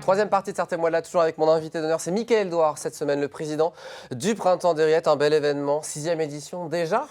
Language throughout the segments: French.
Troisième partie de Sortez-moi de là, toujours avec mon invité d'honneur, c'est Mickaël Douard, cette semaine le président du Printemps des Rillettes, un bel événement, 6e édition déjà.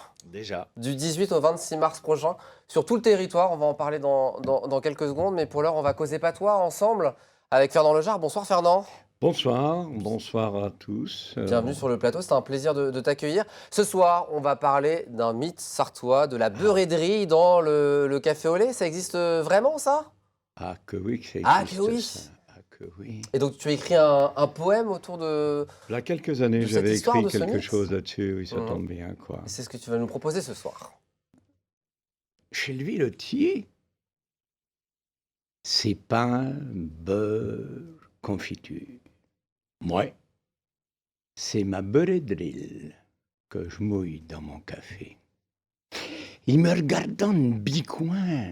Du 18 au 26 mars prochain, sur tout le territoire, on va en parler dans quelques secondes, mais pour l'heure on va causer patois ensemble avec Fernand Lejard. Bonsoir Fernand. Bonsoir à tous. Bienvenue sur le plateau, c'est un plaisir de t'accueillir. Ce soir, on va parler d'un mythe sartois, de la beurrer dans le café au lait. Ça existe vraiment ça? Ah que oui, que ça existe. Ah que oui. Ça. Ah que oui. Et donc tu as écrit un poème autour de... Il y a quelques années, j'avais écrit quelque chose là-dessus, oui, ça tombe bien, quoi. C'est ce que tu vas nous proposer ce soir. Chez le Villetier, c'est pain, beurre, confiture. Moi, c'est ma beurredrille que je mouille dans mon café. Il me regarde dans le bicoin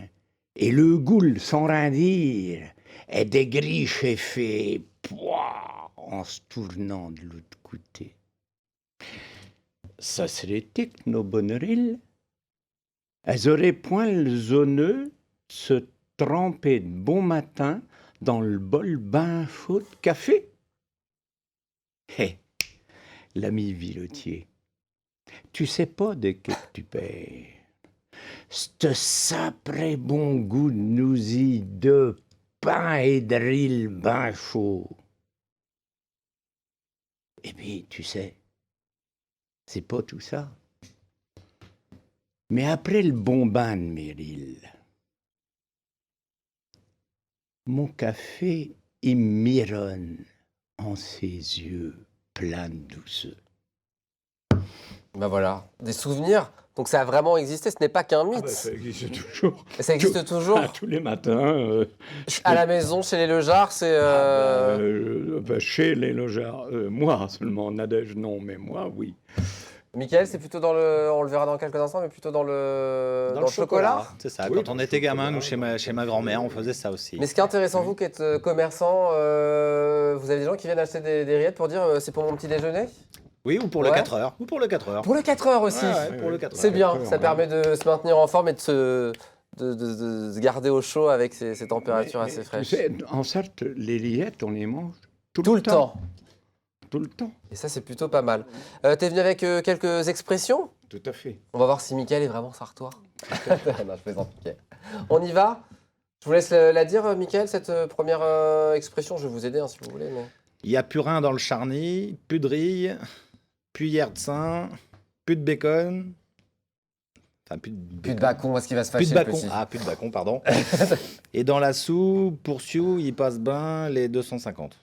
et le goule sans rien dire est dégriche et fait pouah en se tournant de l'autre côté. Ça serait-il que nos bonnerilles, elles auraient point le zoneux se tremper de bon matin dans le bol bain chaud de café? Hé, l'ami Villetier, tu sais pas de qui tu perds. C'te sapré bon goût de nouilles de pain et de rille ben chaud. Et puis, tu sais, c'est pas tout ça. Mais après le bon bain de mes rilles, mon café, il mironne en ses yeux pleins de douceur. Ben voilà, des souvenirs. Donc ça a vraiment existé, ce n'est pas qu'un mythe. Ah bah, ça existe toujours. Ça existe toujours. Tous les matins. À la maison, chez les Lejards, c'est... Chez les Lejards, moi seulement, Nadège non, mais moi oui. Mickaël, c'est plutôt dans le... On le verra dans quelques instants, mais plutôt dans le chocolat. C'est ça, Oui, quand on était gamin, nous, chez ma grand-mère, on faisait ça aussi. Mais ce qui est intéressant, vous qui êtes commerçant, vous avez des gens qui viennent acheter des rillettes pour dire c'est pour mon petit déjeuner? Oui, ou pour le Ouais. 4 heures. Ou pour le 4 heures. Pour le 4 heures aussi. Ouais, pour le 4 heures. C'est bien, D'accord, ça ouais. permet de se maintenir en forme et de se garder au chaud avec ces températures assez fraîches. Tu sais, en Sarthe, les rillettes, on les mange Tout le temps. Tout le temps. Et ça, c'est plutôt pas mal. T'es venu avec quelques expressions? Tout à fait. On va voir si Mickaël est vraiment sartois. Non, je plaisante, Mickaël. On y va? Je vous laisse la dire, Mickaël, cette première expression. Je vais vous aider si vous voulez. Mais... Il n'y a plus rien dans le charny, plus de riz, plus hier de sein, plus de bacon. Enfin, plus de bacon, parce qu'il va se fâcher. Plus de bacon. Ah, plus de bacon, pardon. Et dans la soupe, pour Sioux, il passe bien les 250.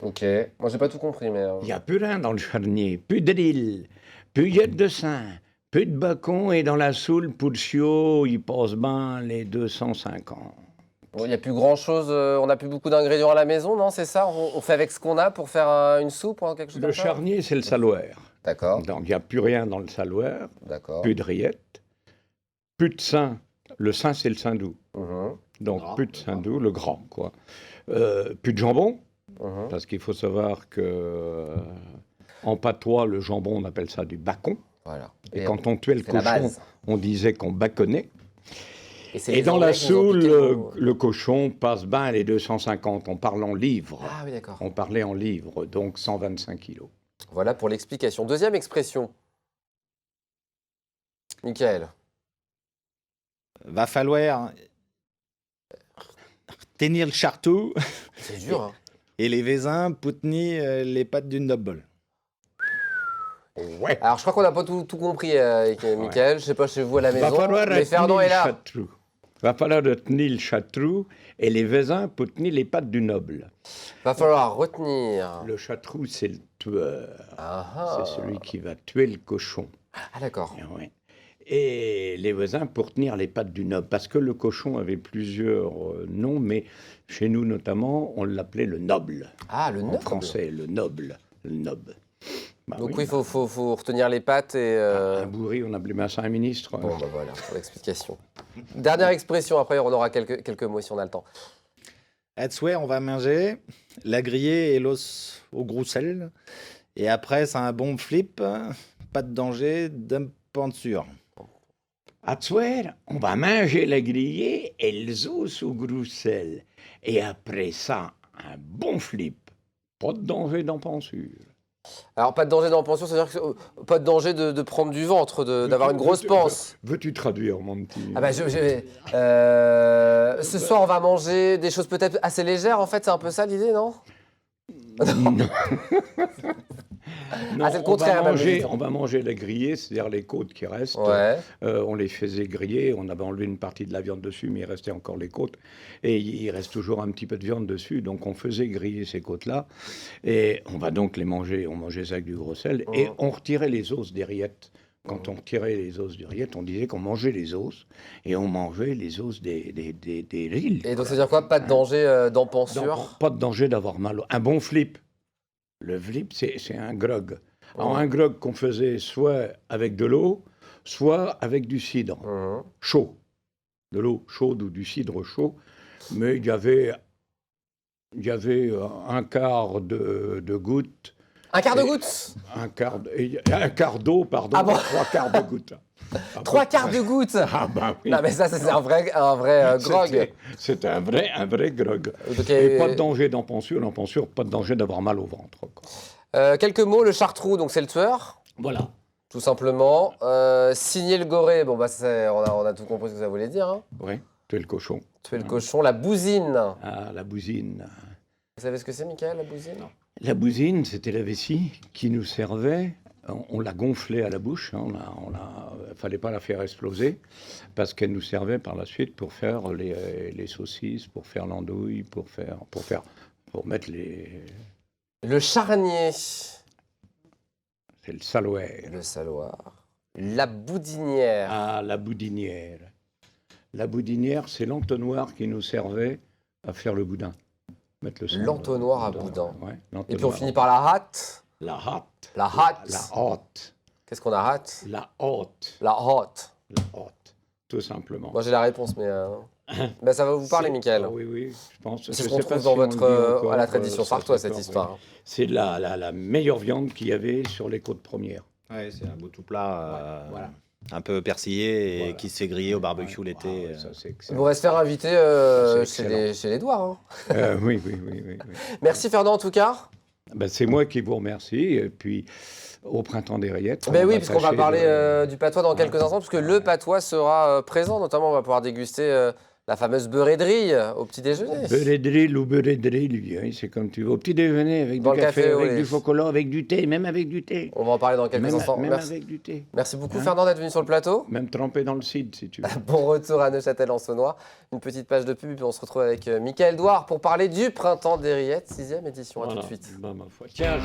Ok. Moi, j'ai pas tout compris, mais... Il n'y a plus rien dans le charnier, plus de rille, plus de sein, plus de bacon et dans la soule, pour Sio, il passe bien les 250. Bon, il n'y a plus grand-chose, on n'a plus beaucoup d'ingrédients à la maison, non? C'est ça? On fait avec ce qu'on a pour faire une soupe ou quelque chose Le comme ça? charnier, c'est le saloir. D'accord, Donc, il n'y a plus rien dans le saloir, d'accord. plus de rillettes, plus de sein. Le sein, c'est le sein doux. Mhm, Donc, Gras, plus de sein doux, le gras, quoi. Plus de jambon, mhm. parce qu'il faut savoir que en patois, le jambon, on appelle ça du bacon. Voilà. Et quand on tuait le c'est la cochon, base. on disait qu'on baconnait. c'est Et les dans Anglais la qui nous ont soule, piqué le mot. le cochon passe bien les 250. On parle en livres. Ah oui, d'accord. On parlait en livres, donc 125 kilos. Voilà pour l'explication. Deuxième expression. Mickaël. Va falloir tenir le chartou C'est dur, hein. et les vaisins pour tenir les pattes d'une noble. Ouais. Alors, je crois qu'on n'a pas tout compris avec Mickaël. Je sais pas chez vous à la Va maison, falloir mais Fernand retenir est le là. chatrou. Va falloir retenir le chatrou et les vaisins pour tenir les pattes du noble. Va falloir retenir. Le chatrou, c'est le tueur. Ah, ah. C'est celui qui va tuer le cochon. Ah, d'accord. Ouais. Et les voisins pour tenir les pattes du noble. Parce que le cochon avait plusieurs noms, mais chez nous notamment, on l'appelait le noble. Ah, le En noble. français, le noble. Le noble. Bah Donc oui, il faut retenir les pattes et... Un bourri, on appelait ça un ministre. Bon, bah voilà, pour l'explication. Dernière expression, après on aura quelques mots si on a le temps. Edsway, on va manger la grillée et l'os au gros sel. Et après, c'est un bon flip, pas de danger, d'un pan de sûr. À soir, on va manger la grillée et les os au gros sel. Et après ça, un bon flip. Pas de danger d'empensure. Alors, pas de danger dans la pension, c'est-à-dire que pas de danger de prendre du ventre, d'avoir une grosse panse. Veux-tu traduire, mon petit? Ah bah, ce soir, on va manger des choses peut-être assez légères, en fait, c'est un peu ça l'idée, non? Non. Non, Ah, c'est le contraire, même, on va manger la grillée, c'est-à-dire les côtes qui restent. Ouais. On les faisait griller, on avait enlevé une partie de la viande dessus, mais il restait encore les côtes. Et il reste toujours un petit peu de viande dessus, donc on faisait griller ces côtes-là. Et on va donc les manger, on mangeait ça avec du gros sel, et on retirait les os des rillettes. Quand on retirait les os du rillette, on disait qu'on mangeait les os, et on mangeait les os des rilles. Et donc, ça veut dire quoi? Pas de danger d'empensure? Pas de danger d'avoir mal. Un bon flip. Le flip, c'est un grog. Alors, un grog qu'on faisait soit avec de l'eau, soit avec du cidre chaud. De l'eau chaude ou du cidre chaud. Mais il y avait un quart de goutte. Un quart de goutte? Un quart d'eau, pardon. Ah bon? 3 quarts de goutte. Trois quarts de goutte? Ah ben oui. Non, mais ça, c'est un vrai grog. C'était un vrai grog. Donc, Et pas de danger d'empensure. L'empensure, pas de danger d'avoir mal au ventre, quoi. Quelques mots, le chartreux, donc c'est le tueur, Voilà. tout simplement. Signer le goré, bon, bah, on a tout compris ce que ça voulait dire. Hein. Oui, tuer le cochon. Tuer le cochon, la bousine. Ah, la bousine. Vous savez ce que c'est, Mickaël, la bousine? La bousine, c'était la vessie qui nous servait. On la gonflait à la bouche. Hein, fallait pas la faire exploser parce qu'elle nous servait par la suite pour faire les saucisses, pour faire l'andouille, pour mettre les. Le charnier. C'est le saloir. Le saloir. La boudinière. Ah, la boudinière. La boudinière, c'est l'entonnoir qui nous servait à faire le boudin. L'entonnoir à boudin. Ouais, Et puis on finit par la hâte. La hâte. La hâte. La hâte. Qu'est-ce qu'on a hâte? La hâte. La hâte. La hâte. Tout simplement. Moi j'ai la réponse, mais ben, ça va vous parler, Mickaël. Oui, je pense. C'est ce qu'on trouve dans votre à la tradition sartoise, cette histoire. Oui. C'est la meilleure viande qu'il y avait sur les côtes premières. Ouais, c'est un beau tout plat, voilà. un peu persillé et qui se fait griller au barbecue l'été. On va se faire inviter chez les Douars. Hein. Oui. Merci Fernand en tout cas. Ben, c'est moi qui vous remercie. Et puis, au Printemps des Rillettes. Ben oui, parce qu'on va parler du patois dans quelques instants, parce que le patois sera présent. Notamment, on va pouvoir déguster la fameuse beurrée de riz au petit déjeuner. Beurrée de riz ou beurrée de riz, hein, c'est comme tu veux. Au petit déjeuner, avec dans du le café, avec oui. du chocolat, avec du thé, même avec du thé. On va en parler dans quelques instants. Même Merci. avec du thé. Merci beaucoup Fernand d'être venu sur le plateau. Même trempé dans le cidre, si tu veux. Bon retour à Neuchâtel-en-Saônois. Une petite page de pub, puis on se retrouve avec Mickaël Douard pour parler du Printemps des Rillettes, 6e édition. À tout de suite. Bah, ma foi. Tiens.